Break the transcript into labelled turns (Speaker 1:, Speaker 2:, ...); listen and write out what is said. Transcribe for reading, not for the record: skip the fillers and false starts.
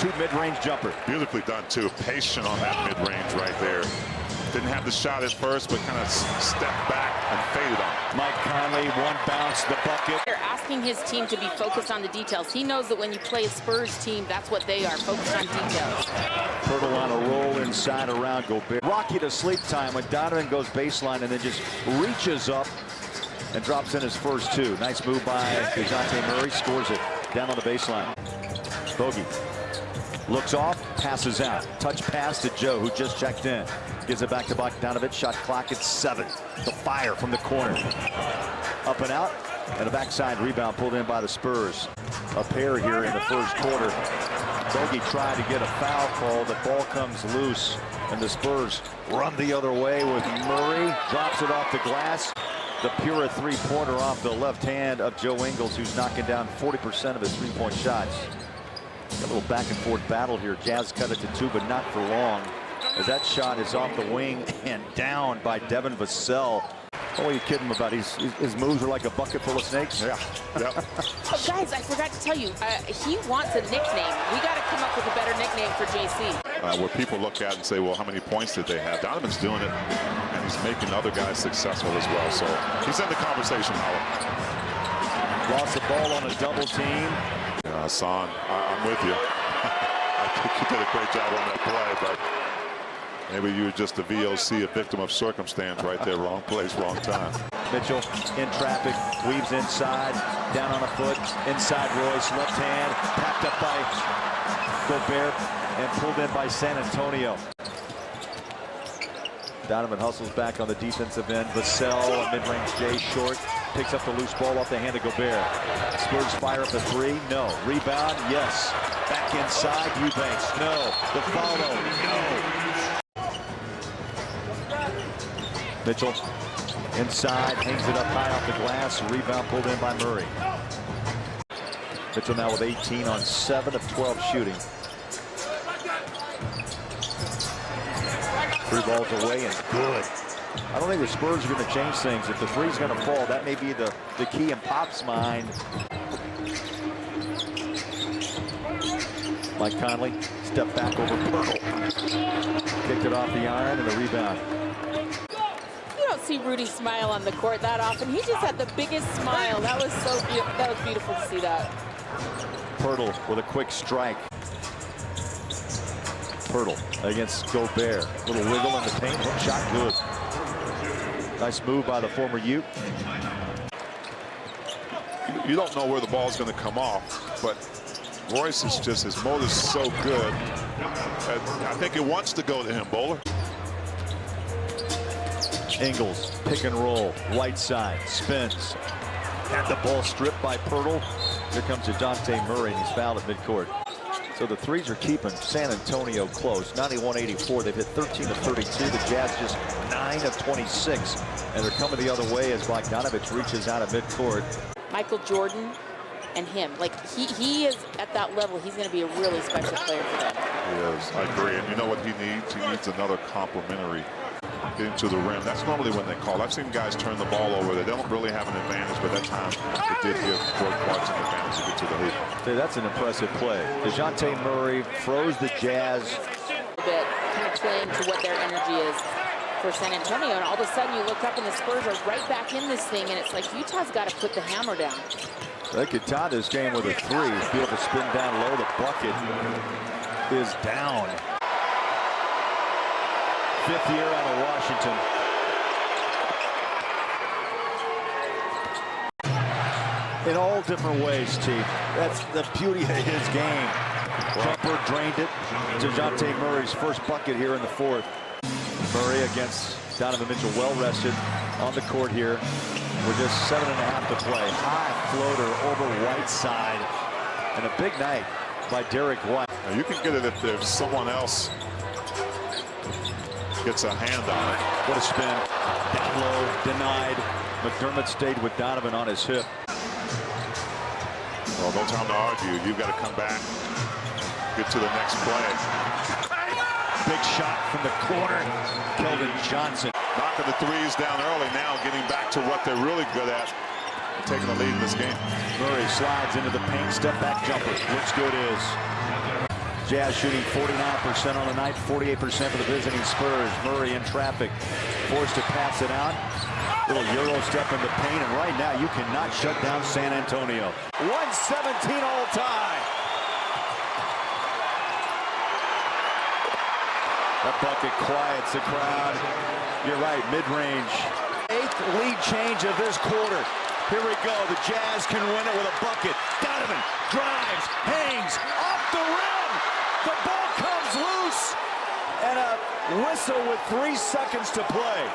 Speaker 1: 2 mid-range jumper.
Speaker 2: Beautifully done, too. Patient on that mid-range right there. Didn't have the shot at first, but kind of stepped back and faded on.
Speaker 1: Mike Conley, one bounce, the bucket.
Speaker 3: They're asking his team to be focused on the details. He knows that when you play a Spurs team, that's what they are, focused on details.
Speaker 1: Poeltl on a roll inside around Gobert. Rocky to sleep time when Donovan goes baseline and then just reaches up and drops in his first 2. Nice move by Dejounte Murray, scores it down on the baseline. Bogey looks off, passes out. Touch pass to Joe, who just checked in. Gives it back to Bogdanovic. Shot clock at 7. The fire from the corner. Up and out. And a backside rebound pulled in by the Spurs. A pair here in the first quarter. Bogey tried to get a foul call. The ball comes loose. And the Spurs run the other way with Murray. Drops it off the glass. The pure 3-pointer off the left hand of Joe Ingles, who's knocking down 40% of his 3-point shots. Got a little back and forth battle here. Jazz cut it to 2, but not for long. As that shot is off the wing and down by Devin Vassell. What are you kidding about? His moves are like a bucket full of snakes.
Speaker 2: Yeah. Yep.
Speaker 3: Oh, guys, I forgot to tell you, he wants a nickname. We got to come up with a better nickname for JC.
Speaker 2: Where people look at and say, well, how many points did they have? Donovan's doing it, and he's making other guys successful as well. So he's in the conversation, Howard.
Speaker 1: Lost the ball on a double team.
Speaker 2: Hassan, I'm with you. I think you did a great job on that play, but maybe you were just a VOC, a victim of circumstance right there. Wrong place, wrong time.
Speaker 1: Mitchell in traffic, weaves inside, down on a foot, inside Royce, left hand, packed up by Gobert, and pulled in by San Antonio. Donovan hustles back on the defensive end. Vassell, a mid-range J short, picks up the loose ball off the hand of Gobert. Spurs fire up a 3, no. Rebound, yes. Back inside, Eubanks, no. The follow, no. Mitchell inside, hangs it up high off the glass. Rebound pulled in by Murray. Mitchell now with 18 on 7 of 12 shooting. 3 balls away and good. I don't think the Spurs are going to change things. If the 3's going to fall, that may be the key in Pop's mind. Mike Conley, step back over Poeltl. Kicked it off the iron and the rebound.
Speaker 3: You don't see Rudy smile on the court that often. He just had the biggest smile. That was so beautiful. That was beautiful to see that.
Speaker 1: Poeltl with a quick strike. Poeltl against Gobert. Little wiggle in the paint. Hook shot good. Nice move by the former Ute.
Speaker 2: You don't know where the ball's going to come off, but Royce is just, his motor's so good. I think it wants to go to him, Bowler.
Speaker 1: Ingles, pick and roll, right side, spins. Had the ball stripped by Poeltl. Here comes Dejounte Murray, and he's fouled at midcourt. So the 3s are keeping San Antonio close. 91-84. They've hit 13 of 32. The Jazz just 9 of 26. And they're coming the other way as Bogdanovic reaches out of midcourt.
Speaker 3: Michael Jordan and him, like he is at that level. He's going to be a really special player for them.
Speaker 2: He is. I agree. And you know what he needs? He needs another complimentary getting to the rim. That's normally when they call. I've seen guys turn the ball over. They don't really have an advantage, but that time it did give Court Clarkson an advantage to get to the hoop.
Speaker 1: Hey, that's an impressive play. Dejounte Murray froze the Jazz.
Speaker 3: A bit kind of playing to what their energy is for San Antonio, and all of a sudden you look up and the Spurs are right back in this thing, and it's like Utah's got to put the hammer down.
Speaker 1: They could tie this game with a 3. Be able to spin down low. The bucket is down. 5th year out of Washington. In all different ways, Chief. That's the beauty of his game. Jumper drained it. Dejounte Murray's first bucket here in the 4th. Murray against Donovan Mitchell, well rested on the court here. We're just 7.5 to play. High floater over Whiteside. And a big night by Derek White.
Speaker 2: Now you can get it if there's someone else gets a hand on it.
Speaker 1: What a spin. Down low, denied. McDermott stayed with Donovan on his hip.
Speaker 2: Well, no time to argue. You've got to come back, get to the next play.
Speaker 1: Big shot from the corner. Keldon Johnson.
Speaker 2: Knocking the 3s down early now, getting back to what they're really good at. Taking the lead in this game.
Speaker 1: Murray slides into the paint, step back jumper. Looks good is. Jazz shooting 49% on the night, 48% for the visiting Spurs. Murray in traffic, forced to pass it out. Little Euro step in the paint, and right now you cannot shut down San Antonio. 117 all time. That bucket quiets the crowd. You're right, mid-range. 8th lead change of this quarter. Here we go. The Jazz can win it with a bucket. Donovan drives, hangs off the rim. The ball comes loose, and a whistle with 3 seconds to play.